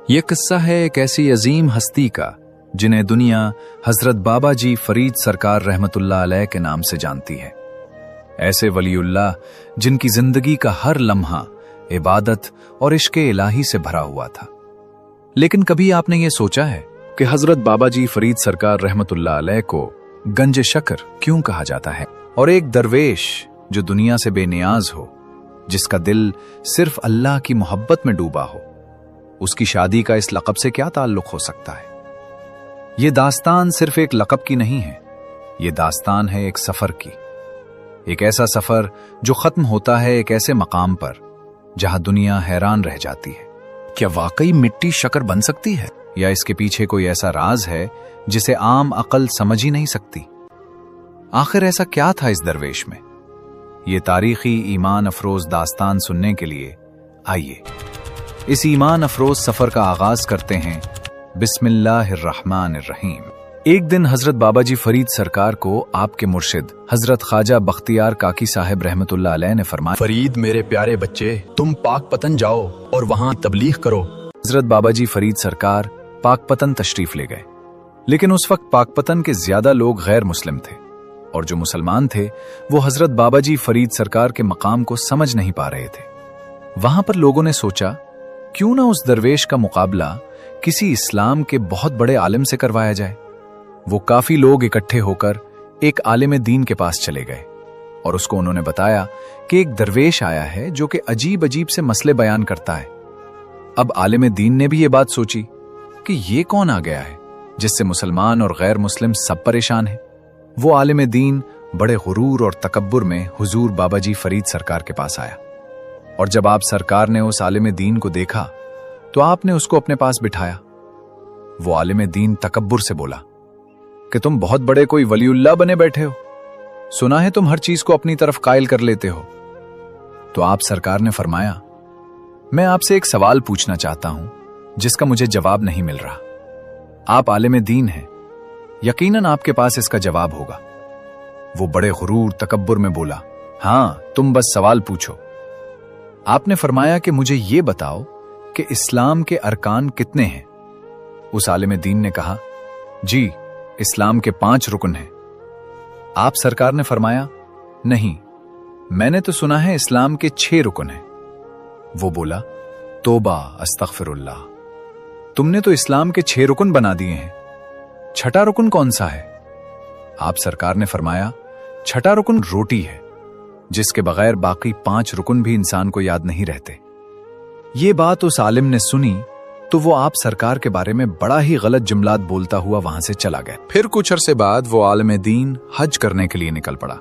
یہ قصہ ہے ایک ایسی عظیم ہستی کا جنہیں دنیا حضرت بابا جی فرید سرکار رحمت اللہ علیہ کے نام سے جانتی ہے۔ ایسے ولی اللہ جن کی زندگی کا ہر لمحہ عبادت اور عشق الہی سے بھرا ہوا تھا۔ لیکن کبھی آپ نے یہ سوچا ہے کہ حضرت بابا جی فرید سرکار رحمت اللہ علیہ کو گنج شکر کیوں کہا جاتا ہے؟ اور ایک درویش جو دنیا سے بے نیاز ہو، جس کا دل صرف اللہ کی محبت میں ڈوبا ہو، اس کی شادی کا اس لقب سے کیا تعلق ہو سکتا ہے؟ یہ داستان صرف ایک لقب کی نہیں ہے، یہ داستان ہے ایک سفر کی، ایک ایسا سفر جو ختم ہوتا ہے ایک ایسے مقام پر جہاں دنیا حیران رہ جاتی ہے۔ کیا واقعی مٹی شکر بن سکتی ہے، یا اس کے پیچھے کوئی ایسا راز ہے جسے عام عقل سمجھ ہی نہیں سکتی؟ آخر ایسا کیا تھا اس درویش میں؟ یہ تاریخی ایمان افروز داستان سننے کے لیے آئیے اس ایمان افروز سفر کا آغاز کرتے ہیں۔ بسم اللہ الرحمن الرحیم۔ ایک دن حضرت بابا جی فرید سرکار کو آپ کے مرشد حضرت خواجہ بختیار کاکی صاحب رحمت اللہ علیہ نے فرمایا، فرید میرے پیارے بچے، تم پاک پتن جاؤ اور وہاں تبلیغ کرو۔ حضرت بابا جی فرید سرکار پاک پتن تشریف لے گئے، لیکن اس وقت پاک پتن کے زیادہ لوگ غیر مسلم تھے، اور جو مسلمان تھے وہ حضرت بابا جی فرید سرکار کے مقام کو سمجھ نہیں پا رہے تھے۔ وہاں پر لوگوں نے سوچا کیوں نہ اس درویش کا مقابلہ کسی اسلام کے بہت بڑے عالم سے کروایا جائے۔ وہ کافی لوگ اکٹھے ہو کر ایک عالم دین کے پاس چلے گئے اور اس کو انہوں نے بتایا کہ ایک درویش آیا ہے جو کہ عجیب عجیب سے مسئلے بیان کرتا ہے۔ اب عالم دین نے بھی یہ بات سوچی کہ یہ کون آ گیا ہے جس سے مسلمان اور غیر مسلم سب پریشان ہیں۔ وہ عالم دین بڑے غرور اور تکبر میں حضور بابا جی فرید سرکار کے پاس آیا، اور جب آپ سرکار نے اس عالم دین کو دیکھا تو آپ نے اس کو اپنے پاس بٹھایا۔ وہ عالم دین تکبر سے بولا کہ تم بہت بڑے کوئی ولی اللہ بنے بیٹھے ہو، سنا ہے تم ہر چیز کو اپنی طرف قائل کر لیتے ہو۔ تو آپ سرکار نے فرمایا، میں آپ سے ایک سوال پوچھنا چاہتا ہوں جس کا مجھے جواب نہیں مل رہا۔ آپ عالم دین ہیں، یقیناً آپ کے پاس اس کا جواب ہوگا۔ وہ بڑے غرور تکبر میں بولا، ہاں تم بس سوال پوچھو۔ آپ نے فرمایا کہ مجھے یہ بتاؤ کہ اسلام کے ارکان کتنے ہیں؟ اس عالم دین نے کہا، جی اسلام کے 5 رکن ہیں۔ آپ سرکار نے فرمایا، نہیں، میں نے تو سنا ہے اسلام کے 6 رکن ہیں۔ وہ بولا، توبہ استغفر اللہ، تم نے تو اسلام کے 6 رکن بنا دیے ہیں، چھٹا رکن کون سا ہے؟ آپ سرکار نے فرمایا، چھٹا رکن روٹی ہے، جس کے بغیر باقی 5 رکن بھی انسان کو یاد نہیں رہتے۔ یہ بات اس عالم نے سنی تو وہ آپ سرکار کے بارے میں بڑا ہی غلط جملات بولتا ہوا وہاں سے چلا گیا۔ پھر کچھ عرصے بعد وہ عالم دین حج کرنے کے لیے نکل پڑا۔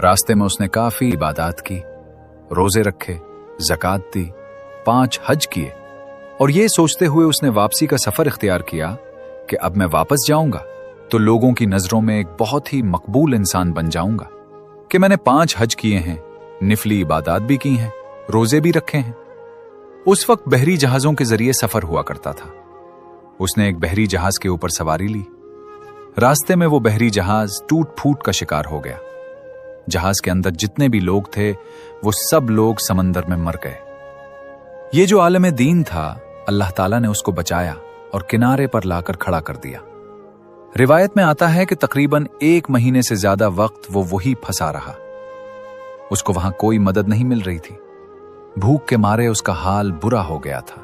راستے میں اس نے کافی عبادات کی، روزے رکھے، زکوٰۃ دی، 5 حج کیے، اور یہ سوچتے ہوئے اس نے واپسی کا سفر اختیار کیا کہ اب میں واپس جاؤں گا تو لوگوں کی نظروں میں ایک بہت ہی مقبول انسان بن جاؤں گا کہ میں نے 5 حج کیے ہیں، نفلی عبادات بھی کی ہیں، روزے بھی رکھے ہیں۔ اس وقت بحری جہازوں کے ذریعے سفر ہوا کرتا تھا۔ اس نے ایک بحری جہاز کے اوپر سواری لی۔ راستے میں وہ بحری جہاز ٹوٹ پھوٹ کا شکار ہو گیا۔ جہاز کے اندر جتنے بھی لوگ تھے وہ سب لوگ سمندر میں مر گئے۔ یہ جو عالم دین تھا، اللہ تعالیٰ نے اس کو بچایا اور کنارے پر لا کر کھڑا کر دیا۔ روایت میں آتا ہے کہ تقریباً 1 مہینے سے زیادہ وقت وہ وہی پھنسا رہا۔ اس کو وہاں کوئی مدد نہیں مل رہی تھی، بھوک کے مارے اس کا حال برا ہو گیا تھا۔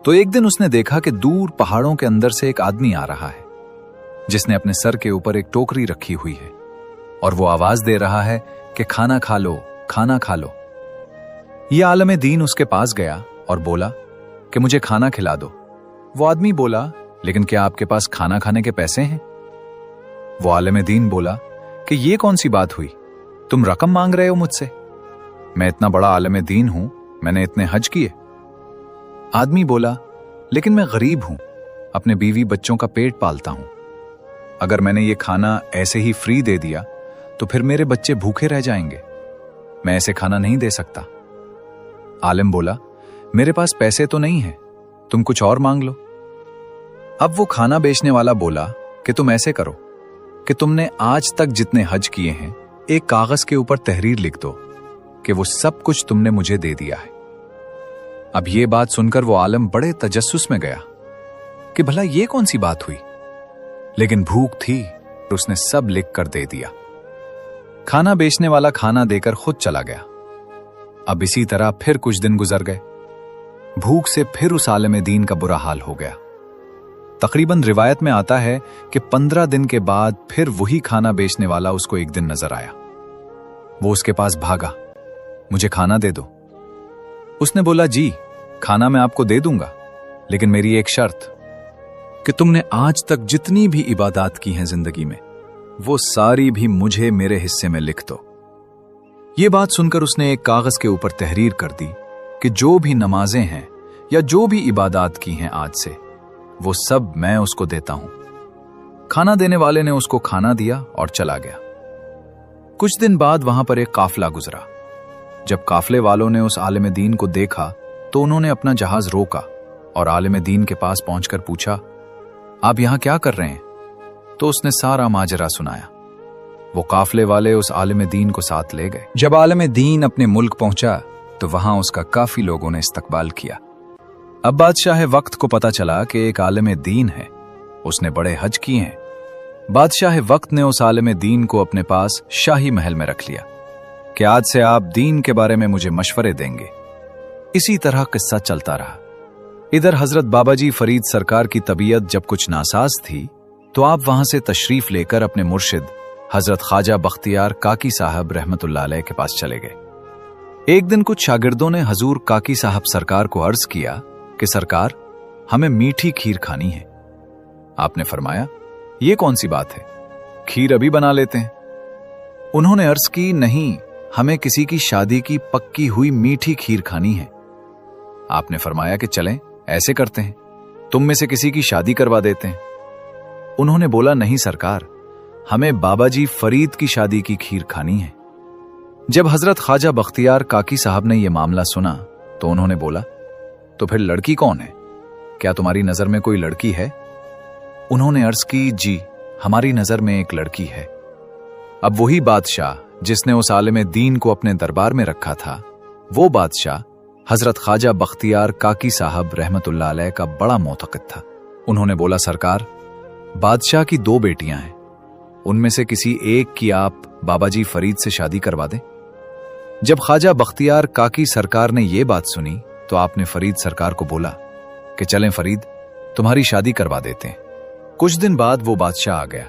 تو ایک دن اس نے دیکھا کہ دور پہاڑوں کے اندر سے ایک آدمی آ رہا ہے جس نے اپنے سر کے اوپر ایک ٹوکری رکھی ہوئی ہے، اور وہ آواز دے رہا ہے کہ کھانا کھا لو، کھانا کھا لو۔ یہ عالم دین اس کے پاس گیا اور بولا کہ مجھے کھانا کھلا دو۔ وہ آدمی بولا، لیکن کیا آپ کے پاس کھانا کھانے کے پیسے ہیں؟ وہ عالم دین بولا کہ یہ کون سی بات ہوئی، تم رقم مانگ رہے ہو مجھ سے؟ میں اتنا بڑا عالم دین ہوں، میں نے اتنے حج کیے۔ آدمی بولا، لیکن میں غریب ہوں، اپنے بیوی بچوں کا پیٹ پالتا ہوں، اگر میں نے یہ کھانا ایسے ہی فری دے دیا تو پھر میرے بچے بھوکے رہ جائیں گے، میں ایسے کھانا نہیں دے سکتا۔ عالم بولا، میرے پاس پیسے تو نہیں ہیں، تم کچھ اور مانگ لو۔ اب وہ کھانا بیچنے والا بولا کہ تم ایسے کرو کہ تم نے آج تک جتنے حج کیے ہیں ایک کاغذ کے اوپر تحریر لکھ دو کہ وہ سب کچھ تم نے مجھے دے دیا ہے۔ अब ये बात सुनकर वो आलम बड़े तजस्सुस में गया कि भला ये कौन सी बात हुई, लेकिन भूख थी तो उसने सब लिख कर दे दिया। खाना बेचने वाला खाना देकर खुद चला गया। अब इसी तरह फिर कुछ दिन गुजर गए। भूख से फिर उस आलिम दीन का बुरा हाल हो गया। तकरीबन रिवायत में आता है कि 15 दिन के बाद फिर वही खाना बेचने वाला उसको एक दिन नजर आया। वो उसके पास भागा, मुझे खाना दे दो। उसने बोला, जी खाना मैं आपको दे दूंगा, लेकिन मेरी एक शर्त कि तुमने आज तक जितनी भी इबादत की हैं जिंदगी में, वो सारी भी मुझे मेरे हिस्से में लिख दो। ये बात सुनकर उसने एक कागज के ऊपर तहरीर कर दी कि जो भी नमाजें हैं या जो भी इबादत की हैं आज से, वो सब मैं उसको देता हूं। खाना देने वाले ने उसको खाना दिया और चला गया। कुछ दिन बाद वहां पर एक काफिला गुजरा। जब काफिले वालों ने उस आलिम दीन को देखा तो उन्होंने अपना जहाज रोका और आलिम दीन के पास पहुंचकर पूछा, आप यहां क्या कर रहे हैं? तो उसने सारा माजरा सुनाया। वो काफिले वाले उस आलिम दीन को साथ ले गए। जब आलिम दीन अपने मुल्क पहुंचा तो वहां उसका काफी लोगों ने इस्तकबाल किया। अब बादशाह वक्त को पता चला कि एक आलिम दीन है, उसने बड़े हज किए हैं। बादशाह वक्त ने उस आलिम दीन को अपने पास शाही महल में रख लिया कि आज से आप दीन के बारे में मुझे मशवरे देंगे। इसी तरह किस्सा चलता रहा। इधर हजरत बाबाजी फरीद सरकार की तबीयत जब कुछ नासाज थी तो आप वहां से तशरीफ लेकर अपने मुर्शिद हजरत ख्वाजा बख्तियार काकी साहब रहमतुल्लाह अलैह के पास चले गए। एक दिन कुछ शागिर्दों ने हजूर काकी साहब सरकार को अर्ज किया कि सरकार, हमें मीठी खीर खानी है। आपने फरमाया, ये कौन सी बात है, खीर अभी बना लेते हैं। उन्होंने अर्ज की, नहीं, हमें किसी की शादी की पक्की हुई मीठी खीर खानी है। आपने फरमाया कि चलें, ऐसे करते हैं, तुम में से किसी की शादी करवा देते हैं। उन्होंने बोला, नहीं सरकार, हमें बाबाजी फरीद की शादी की खीर खानी है। जब हजरत ख्वाजा बख्तियार काकी साहब ने यह मामला सुना तो उन्होंने बोला, तो फिर लड़की कौन है? क्या तुम्हारी नजर में कोई लड़की है? उन्होंने अर्ज की, जी हमारी नजर में एक लड़की है। अब वही बादशाह जिसने उस आलिम दीन को अपने दरबार में रखा था, वो बादशाह हजरत ख्वाजा बख्तियार काकी साहब रहमतुल्लाह अलैह का बड़ा मोतक़िद था। उन्होंने बोला, सरकार, बादशाह की 2 बेटियां हैं, उनमें से किसी एक की आप बाबाजी फरीद से शादी करवा दें। जब ख्वाजा बख्तियार काकी सरकार ने यह बात सुनी तो आपने फरीद सरकार को बोला कि चलें फरीद, तुम्हारी शादी करवा देते हैं। कुछ दिन बाद वो बादशाह आ गया।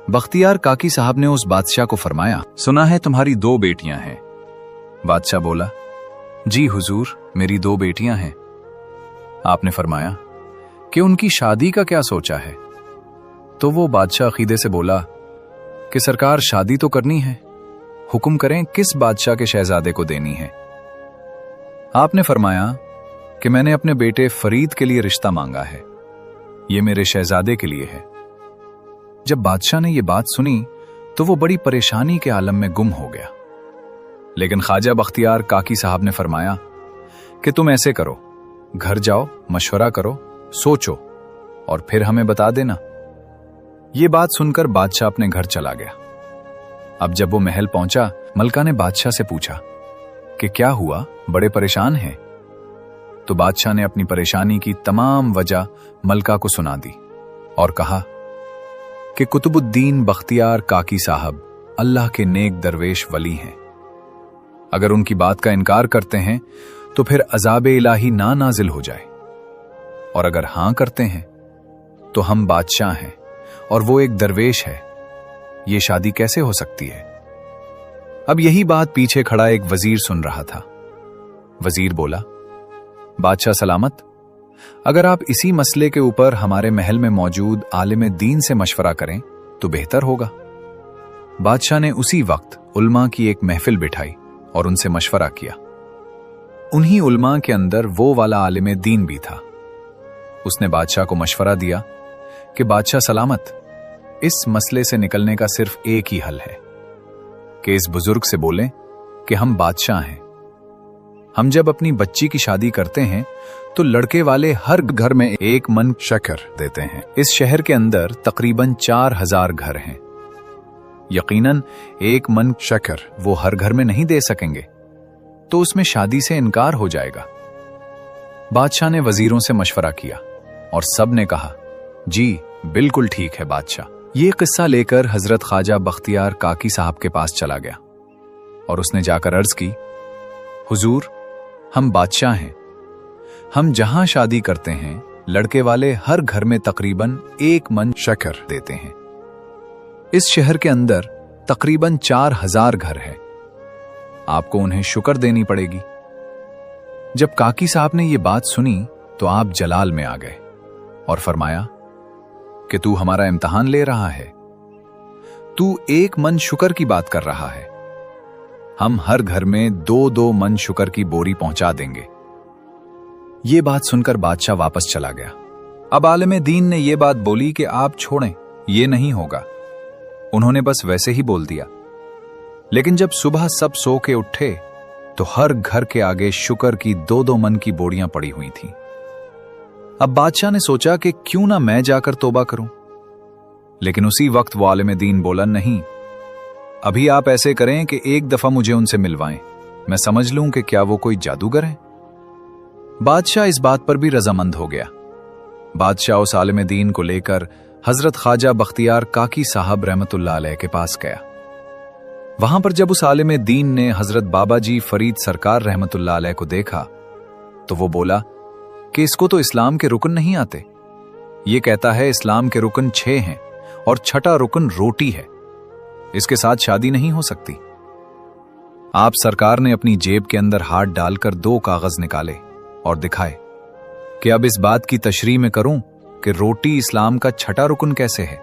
बख्तियार काकी साहब ने उस बादशाह को फरमाया, सुना है तुम्हारी 2 बेटियां हैं। बादशाह बोला, जी हुजूर, मेरी 2 बेटियां हैं। आपने फरमाया कि उनकी शादी का क्या सोचा है? तो वो बादशाह अकीदे से बोला कि सरकार, शादी तो करनी है, हुक्म करें किस बादशाह के शहजादे को देनी है। आपने फरमाया कि मैंने अपने बेटे फरीद के लिए रिश्ता मांगा है, ये मेरे शहजादे के लिए है। जब बादशाह ने यह बात सुनी तो वो बड़ी परेशानी के आलम में गुम हो गया। लेकिन ख्वाजा बख्तियार काकी साहब ने फरमाया कि तुम ऐसे करो, घर जाओ, मशवरा करो, सोचो और फिर हमें बता देना। ये बात सुनकर बादशाह अपने घर चला गया। अब जब वो महल पहुंचा, मलका ने बादशाह से पूछा कि क्या हुआ, बड़े परेशान हैं? तो बादशाह ने अपनी परेशानी की तमाम वजह मलका को सुना दी और कहा कि कुतुबुद्दीन बख्तियार काकी साहब अल्लाह के नेक दरवेश वली हैं। अगर उनकी बात का इनकार करते हैं तो फिर अजाब इलाही ना नाजिल हो जाए, और अगर हां करते हैं तो हम बादशाह हैं और वो एक दरवेश है, ये शादी कैसे हो सकती है? अब यही बात पीछे खड़ा एक वजीर सुन रहा था। वजीर बोला, बादशाह सलामत, अगर आप इसी मसले के ऊपर हमारे महल में मौजूद आलिम दीन से मशवरा करें तो बेहतर होगा। बादशाह ने उसी वक्त उल्मा की एक महफिल बिठाई और उनसे मशवरा किया। उन्हीं उल्मा के अंदर वो वाला आलिम दीन भी था। उसने बादशाह को मशवरा दिया कि बादशाह सलामत, इस मसले से निकलने का सिर्फ एक ही हल है कि इस बुजुर्ग से बोलें कि हम बादशाह हैं। हम जब अपनी बच्ची की शादी करते हैं तो लड़के वाले हर घर में 1 मन शक्कर देते हैं। इस शहर के अंदर तकरीबन 4000 घर हैं। यकीनन 1 मन शक्कर वो हर घर में नहीं दे सकेंगे, तो उसमें शादी से इनकार हो जाएगा। बादशाह ने वजीरों से मशवरा किया और सब ने कहा, जी बिल्कुल ठीक है बादशाह। ये किस्सा लेकर हजरत ख्वाजा बख्तियार काकी साहब के पास चला गया और उसने जाकर अर्ज की, हुजूर, हम बादशाह हैं। हम जहां शादी करते हैं लड़के वाले हर घर में तकरीबन 1 मन शक्कर देते हैं। इस शहर के अंदर तकरीबन 4000 घर है, आपको उन्हें शुक्र देनी पड़ेगी। जब काकी साहब ने यह बात सुनी तो आप जलाल में आ गए और फरमाया कि तू हमारा इम्तिहान ले रहा है, तू 1 मन शुक्र की बात कर रहा है। हम हर घर में 2-2 मन शुक्र की बोरी पहुंचा देंगे। ये बात सुनकर बादशाह वापस चला गया। अब आलिम दीन ने यह बात बोली कि आप छोड़ें, ये नहीं होगा। उन्होंने बस वैसे ही बोल दिया। लेकिन जब सुबह सब सो के उठे तो हर घर के आगे शुक्र की 2-2 मन की बोरियां पड़ी हुई थीं। अब बादशाह ने सोचा कि क्यों ना मैं जाकर तौबा करूं। लेकिन उसी वक्त वो आलिम दीन बोला, नहीं, अभी आप ऐसे करें कि एक दफा मुझे उनसे मिलवाएं, मैं समझ लूं कि क्या वो कोई जादूगर है। बादशाह इस बात पर भी रजामंद हो गया। बादशाह उस आलिम दीन को लेकर हजरत ख्वाजा बख्तियार काकी साहब रहमतुल्लाह अलैह के पास गया। वहां पर जब उस आलिम दीन ने हजरत बाबा जी फरीद सरकार रहमतुल्लाह अलैह को देखा तो वो बोला कि इसको तो इस्लाम के रुकन नहीं आते। ये कहता है इस्लाम के रुकन 6 हैं और 6ठा रुकन रोटी है, इसके साथ शादी नहीं हो सकती। आप सरकार ने अपनी जेब के अंदर हाथ डालकर 2 कागज निकाले और दिखाए कि अब इस बात की तशरीह में करूं कि रोटी इस्लाम का 6ठा रुकन कैसे है,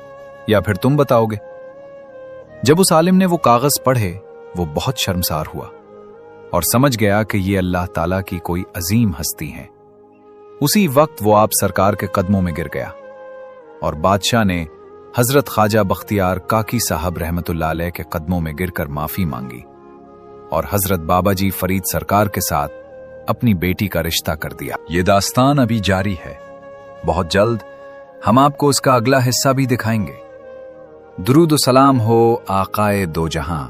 या फिर तुम बताओगे। जब उस आलिम ने वो कागज पढ़े वो बहुत शर्मसार हुआ और समझ गया कि ये अल्लाह ताला की कोई अजीम हस्ती है। उसी वक्त वो आप सरकार के कदमों में गिर गया और बादशाह ने हजरत ख्वाजा बख्तियार काकी साहब रहमतुल्लाह अलैह के कदमों में गिरकर माफी मांगी और हजरत बाबा जी फरीद सरकार के साथ अपनी बेटी का रिश्ता कर दिया। ये दास्तान अभी जारी है, बहुत जल्द हम आपको उसका अगला हिस्सा भी दिखाएंगे। दुरूद सलाम हो आकाए दो जहां